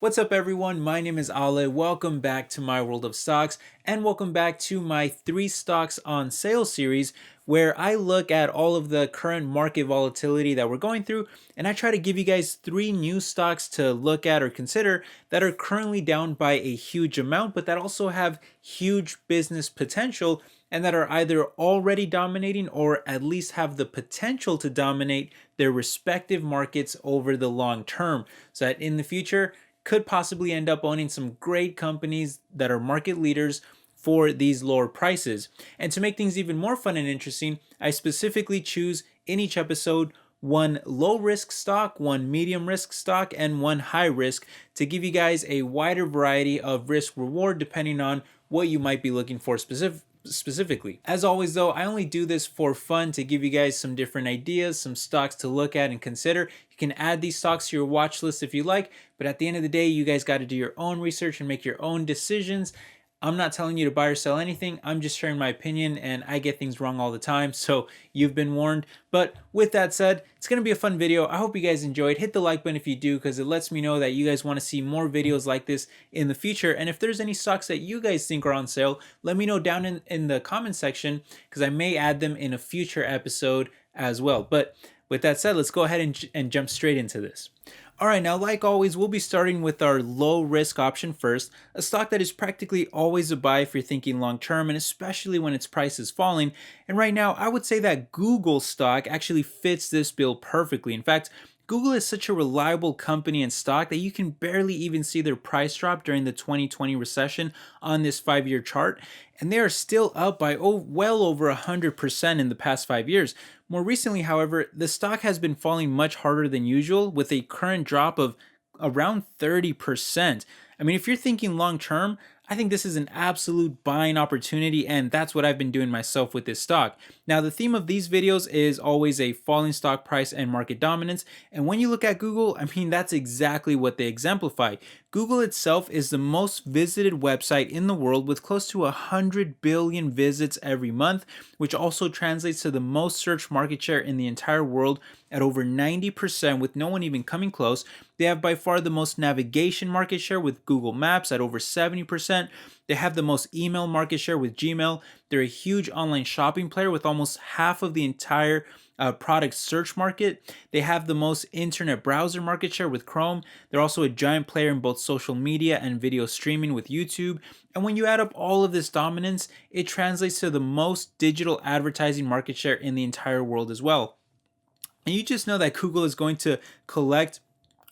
What's up, everyone? My name is Ale. Welcome back to my world of stocks, and welcome back to my 3 stocks on sale series, where I look at all of the current market volatility that we're going through, and I try to give you guys 3 new stocks to look at or consider that are currently down by a huge amount, but that also have huge business potential and that are either already dominating or at least have the potential to dominate their respective markets over the long term, so that in the future could possibly end up owning some great companies that are market leaders for these lower prices. And to make things even more fun and interesting, I specifically choose in each episode one low risk stock, one medium risk stock, and one high risk to give you guys a wider variety of risk reward depending on what you might be looking for specifically. As always, though, I only do this for fun to give you guys some different ideas, some stocks to look at and consider. You can add these stocks to your watch list if you like, but at the end of the day, you guys got to do your own research and make your own decisions. I'm not telling you to buy or sell anything. I'm just sharing my opinion, and I get things wrong all the time, so you've been warned. But with that said, it's going to be a fun video. I hope you guys enjoyed. Hit the like button if you do, because it lets me know that you guys want to see more videos like this in the future. And if there's any stocks that you guys think are on sale, let me know down in the comment section, because I may add them in a future episode as well. But with that said, let's go ahead and jump straight into this. All right, now like always, we'll be starting with our low risk option first, a stock that is practically always a buy if you're thinking long term, and especially when its price is falling. And right now, I would say that Google stock actually fits this bill perfectly. In fact, Google is such a reliable company and stock that you can barely even see their price drop during the 2020 recession on this 5-year chart, and they are still up by well over 100% in the past 5 years. More recently, however, the stock has been falling much harder than usual, with a current drop of around 30%. I mean, if you're thinking long term, I think this is an absolute buying opportunity, and that's what I've been doing myself with this stock. Now, the theme of these videos is always a falling stock price and market dominance, and when you look at Google, I mean, that's exactly what they exemplify. Google itself is the most visited website in the world, with close to 100 billion visits every month, which also translates to the most search market share in the entire world at over 90%, with no one even coming close. They have by far the most navigation market share with Google Maps at over 70%. They have the most email market share with Gmail. They're a huge online shopping player with almost half of the entire product search market. They have the most internet browser market share with Chrome. They're also a giant player in both social media and video streaming with YouTube. And when you add up all of this dominance, it translates to the most digital advertising market share in the entire world as well. And you just know that Google is going to collect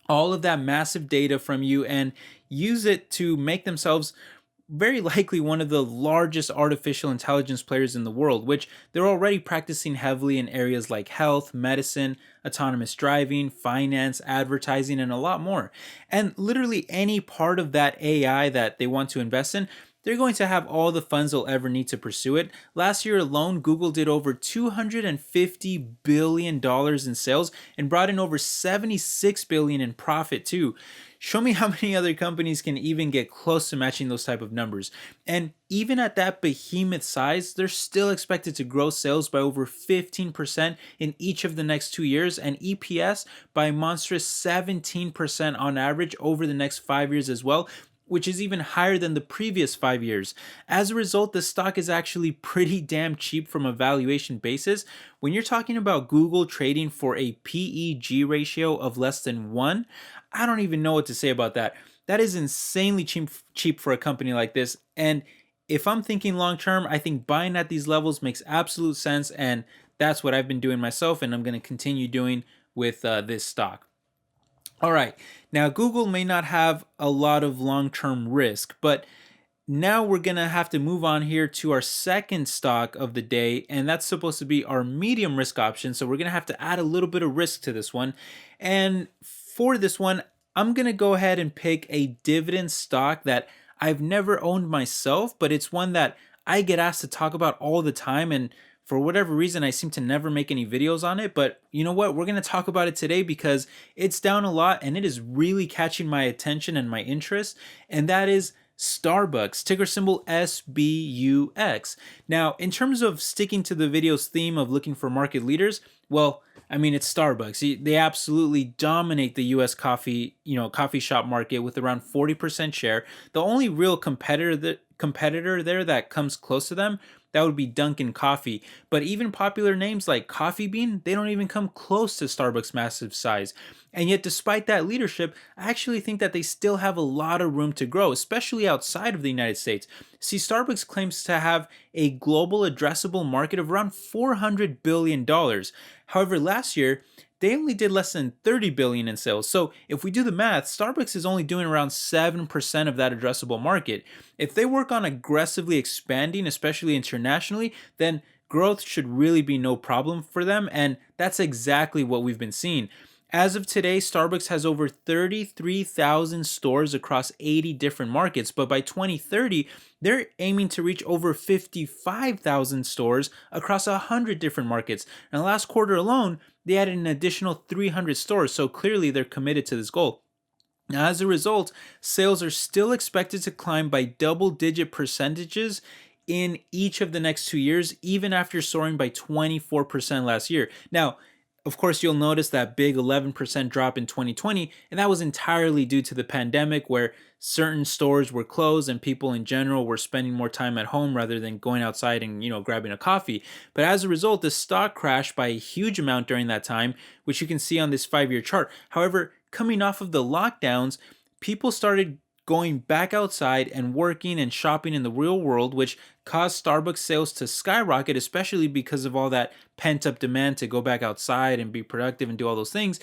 all of that massive data from you and use it to make themselves very likely one of the largest artificial intelligence players in the world, which they're already practicing heavily in areas like health, medicine, autonomous driving, finance, advertising, and a lot more. And literally any part of that AI that they want to invest in, they're going to have all the funds they'll ever need to pursue it. Last year alone, Google did over $250 billion in sales and brought in over $76 billion in profit too. Show me how many other companies can even get close to matching those type of numbers. And even at that behemoth size, they're still expected to grow sales by over 15% in each of the next 2 years, and EPS by a monstrous 17% on average over the next 5 years as well, which is even higher than the previous 5 years. As a result, the stock is actually pretty damn cheap from a valuation basis. When you're talking about Google trading for a PEG ratio of less than 1, I don't even know what to say about that. That is insanely cheap for a company like this. And if I'm thinking long term, I think buying at these levels makes absolute sense, and that's what I've been doing myself, and I'm going to continue doing with this stock. All right, now Google may not have a lot of long-term risk, but now we're gonna have to move on here to our second stock of the day, and that's supposed to be our medium risk option. So we're gonna have to add a little bit of risk to this one. And for this one, I'm gonna go ahead and pick a dividend stock that I've never owned myself, but it's one that I get asked to talk about all the time, and for whatever reason, I seem to never make any videos on it. But you know what? We're going to talk about it today because it's down a lot and it is really catching my attention and my interest. And that is Starbucks, ticker symbol SBUX. Now, in terms of sticking to the video's theme of looking for market leaders, Well, I mean, it's Starbucks. They absolutely dominate the U.S. coffee shop market with around 40% share. The only real competitor there that comes close to them, that would be Dunkin' Coffee. But even popular names like Coffee Bean, they don't even come close to Starbucks' massive size. And yet, despite that leadership, I actually think that they still have a lot of room to grow, especially outside of the United States. See, Starbucks claims to have a global addressable market of around $400 billion. However, last year, they only did less than 30 billion in sales. So, if we do the math, Starbucks is only doing around 7% of that addressable market. If they work on aggressively expanding, especially internationally, then growth should really be no problem for them, and that's exactly what we've been seeing. As of today, Starbucks has over 33,000 stores across 80 different markets, but by 2030, they're aiming to reach over 55,000 stores across 100 different markets. And last quarter alone, they added an additional 300 stores, so clearly they're committed to this goal. Now, as a result, sales are still expected to climb by double digit percentages in each of the next 2 years, even after soaring by 24% last year. Now, of course, you'll notice that big 11% drop in 2020, and that was entirely due to the pandemic where certain stores were closed and people in general were spending more time at home rather than going outside and, grabbing a coffee. But as a result, the stock crashed by a huge amount during that time, which you can see on this 5 year chart. However, coming off of the lockdowns, people started going back outside and working and shopping in the real world, which caused Starbucks sales to skyrocket, especially because of all that pent up demand to go back outside and be productive and do all those things.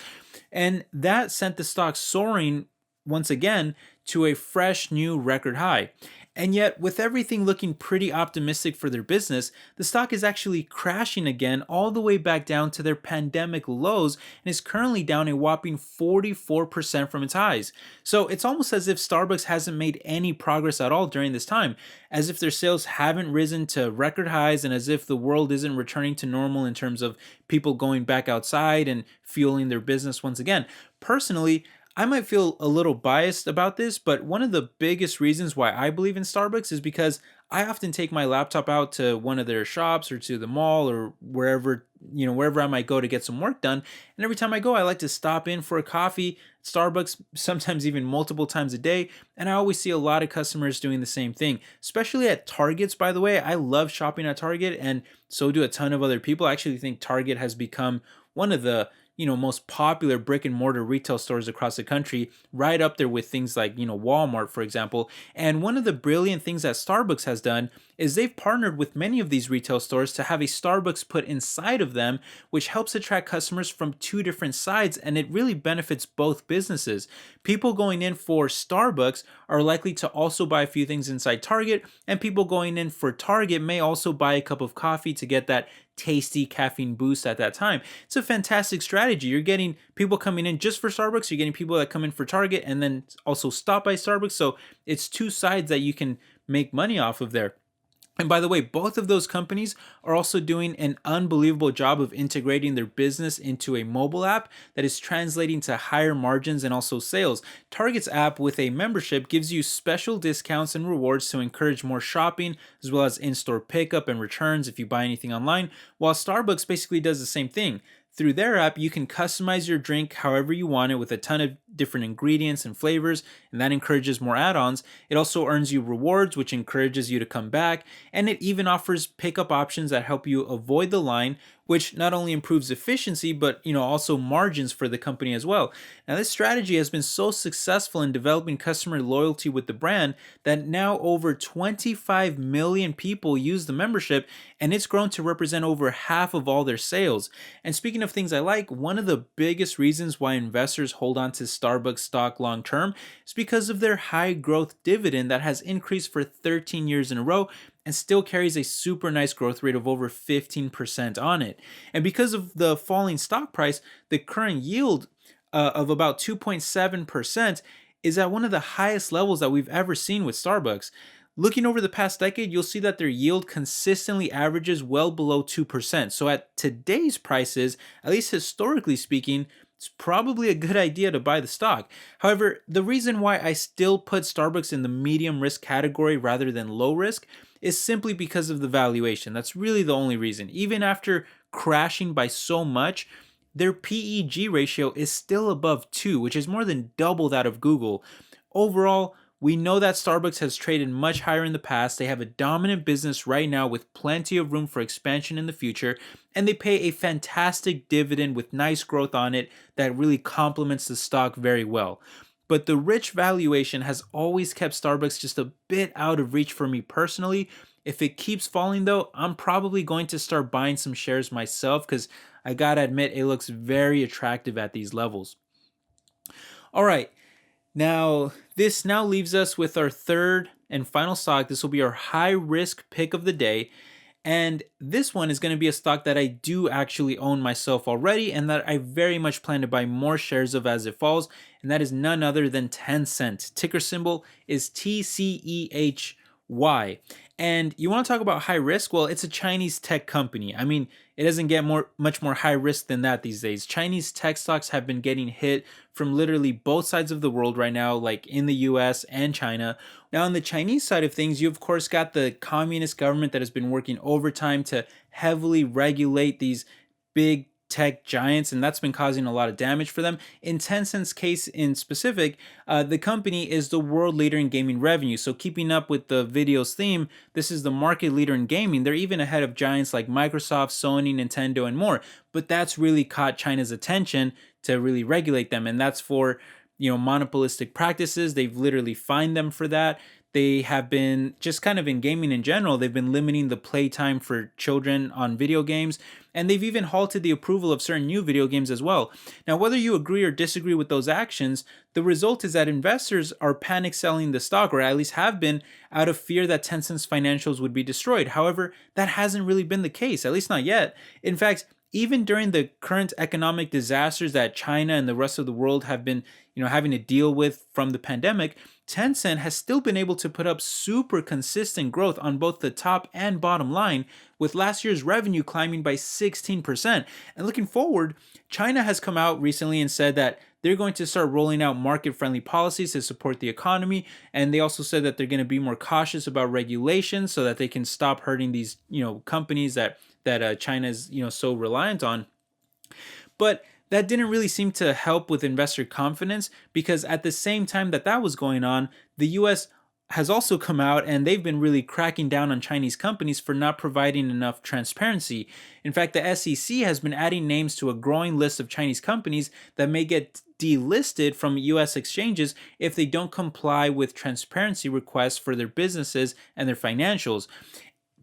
And that sent the stock soaring once again to a fresh new record high. And yet, with everything looking pretty optimistic for their business, the stock is actually crashing again all the way back down to their pandemic lows and is currently down a whopping 44% from its highs. So it's almost as if Starbucks hasn't made any progress at all during this time, as if their sales haven't risen to record highs and as if the world isn't returning to normal in terms of people going back outside and fueling their business once again. Personally, I might feel a little biased about this, but one of the biggest reasons why I believe in Starbucks is because I often take my laptop out to one of their shops or to the mall or wherever I might go to get some work done. And every time I go, I like to stop in for a coffee at Starbucks, sometimes even multiple times a day. And I always see a lot of customers doing the same thing, especially at Targets, by the way. I love shopping at Target, and so do a ton of other people. I actually think Target has become one of the most popular brick and mortar retail stores across the country, right up there with things like, Walmart, for example. And one of the brilliant things that Starbucks has done is they've partnered with many of these retail stores to have a Starbucks put inside of them, which helps attract customers from two different sides, and it really benefits both businesses. People going in for Starbucks are likely to also buy a few things inside Target, and people going in for Target may also buy a cup of coffee to get that tasty caffeine boost at that time. It's a fantastic strategy. You're getting people coming in just for Starbucks, you're getting people that come in for Target and then also stop by Starbucks. So it's two sides that you can make money off of there. And by the way, both of those companies are also doing an unbelievable job of integrating their business into a mobile app that is translating to higher margins and also sales. Target's app with a membership gives you special discounts and rewards to encourage more shopping, as well as in-store pickup and returns if you buy anything online, while Starbucks basically does the same thing. Through their app, you can customize your drink however you want it with a ton of different ingredients and flavors, and that encourages more add ons. It also earns you rewards, which encourages you to come back, and it even offers pickup options that help you avoid the line, which not only improves efficiency but also margins for the company as well. Now, this strategy has been so successful in developing customer loyalty with the brand that now over 25 million people use the membership, and it's grown to represent over half of all their sales. And speaking of things I like, one of the biggest reasons why investors hold on to Starbucks stock long term is because of their high growth dividend that has increased for 13 years in a row and still carries a super nice growth rate of over 15% on it. And because of the falling stock price, the current yield of about 2.7% is at one of the highest levels that we've ever seen with Starbucks. Looking over the past decade, you'll see that their yield consistently averages well below 2%. So at today's prices, at least historically speaking, it's probably a good idea to buy the stock. However, the reason why I still put Starbucks in the medium risk category rather than low risk is simply because of the valuation. That's really the only reason. Even after crashing by so much, their PEG ratio is still above 2, which is more than double that of Google. Overall, we know that Starbucks has traded much higher in the past. They have a dominant business right now with plenty of room for expansion in the future, and they pay a fantastic dividend with nice growth on it that really complements the stock very well. But the rich valuation has always kept Starbucks just a bit out of reach for me personally. If it keeps falling though, I'm probably going to start buying some shares myself because I gotta admit it looks very attractive at these levels. All right, now this now leaves us with our third and final stock. This will be our high risk pick of the day. And this one is going to be a stock that I do actually own myself already and that I very much plan to buy more shares of as it falls. And that is none other than Tencent. Ticker symbol is TCEHY. And you want to talk about high risk? Well, it's a Chinese tech company. I mean, it doesn't get much more high risk than that these days. Chinese tech stocks have been getting hit from literally both sides of the world right now, like in the US and China. Now, on the Chinese side of things, you of course got the communist government that has been working overtime to heavily regulate these big tech giants, and that's been causing a lot of damage for them. In Tencent's case in specific, the company is the world leader in gaming revenue. So keeping up with the video's theme, this is the market leader in gaming. They're even ahead of giants like Microsoft, Sony, Nintendo, and more. But that's really caught China's attention to really regulate them, and that's for monopolistic practices. They've literally fined them for that. They have been just kind of in gaming in general, they've been limiting the playtime for children on video games, and they've even halted the approval of certain new video games as well. Now, whether you agree or disagree with those actions, the result is that investors are panic selling the stock, or at least have been, out of fear that Tencent's financials would be destroyed. However, that hasn't really been the case, at least not yet. In fact, even during the current economic disasters that China and the rest of the world have been, having to deal with from the pandemic, Tencent has still been able to put up super consistent growth on both the top and bottom line, with last year's revenue climbing by 16%. And looking forward, China has come out recently and said that they're going to start rolling out market-friendly policies to support the economy, and they also said that they're going to be more cautious about regulations so that they can stop hurting these, companies that China is, so reliant on. But that didn't really seem to help with investor confidence, because at the same time that was going on, the US has also come out and they've been really cracking down on Chinese companies for not providing enough transparency. In fact, the SEC has been adding names to a growing list of Chinese companies that may get delisted from US exchanges if they don't comply with transparency requests for their businesses and their financials.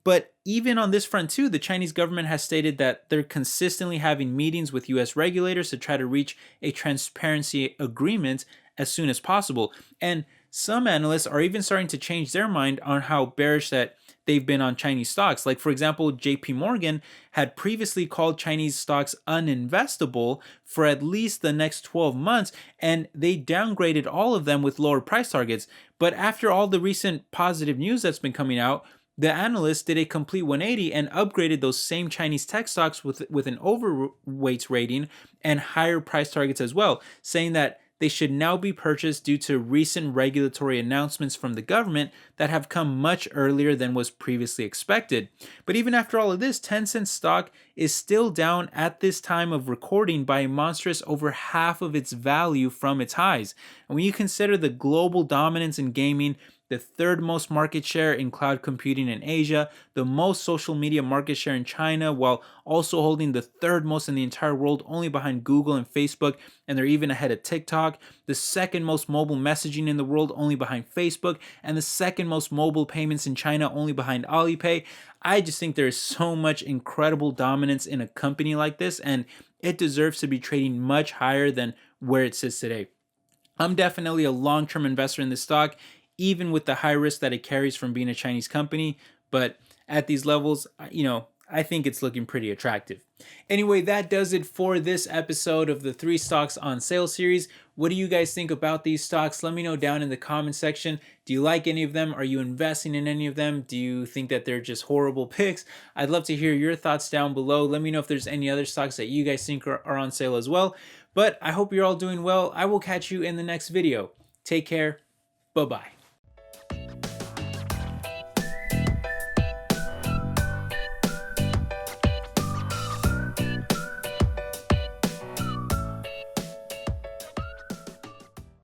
But even on this front too, the Chinese government has stated that they're consistently having meetings with US regulators to try to reach a transparency agreement as soon as possible. And some analysts are even starting to change their mind on how bearish that they've been on Chinese stocks. Like, for example, JP Morgan had previously called Chinese stocks uninvestable for at least the next 12 months, and they downgraded all of them with lower price targets. But after all the recent positive news that's been coming out, the analysts did a complete 180 and upgraded those same Chinese tech stocks with an overweight rating and higher price targets as well, saying that they should now be purchased due to recent regulatory announcements from the government that have come much earlier than was previously expected. But even after all of this, Tencent stock is still down at this time of recording by a monstrous over half of its value from its highs. And when you consider the global dominance in gaming, the third most market share in cloud computing in Asia, the most social media market share in China, while also holding the third most in the entire world, only behind Google and Facebook, and they're even ahead of TikTok, the second most mobile messaging in the world, only behind Facebook, and the second most mobile payments in China, only behind Alipay. I just think there is so much incredible dominance in a company like this, and it deserves to be trading much higher than where it sits today. I'm definitely a long-term investor in this stock, even with the high risk that it carries from being a Chinese company. But at these levels, I think it's looking pretty attractive. Anyway, that does it for this episode of the 3 Stocks on Sale series. What do you guys think about these stocks? Let me know down in the comment section. Do you like any of them? Are you investing in any of them? Do you think that they're just horrible picks? I'd love to hear your thoughts down below. Let me know if there's any other stocks that you guys think are on sale as well. But I hope you're all doing well. I will catch you in the next video. Take care. Bye-bye.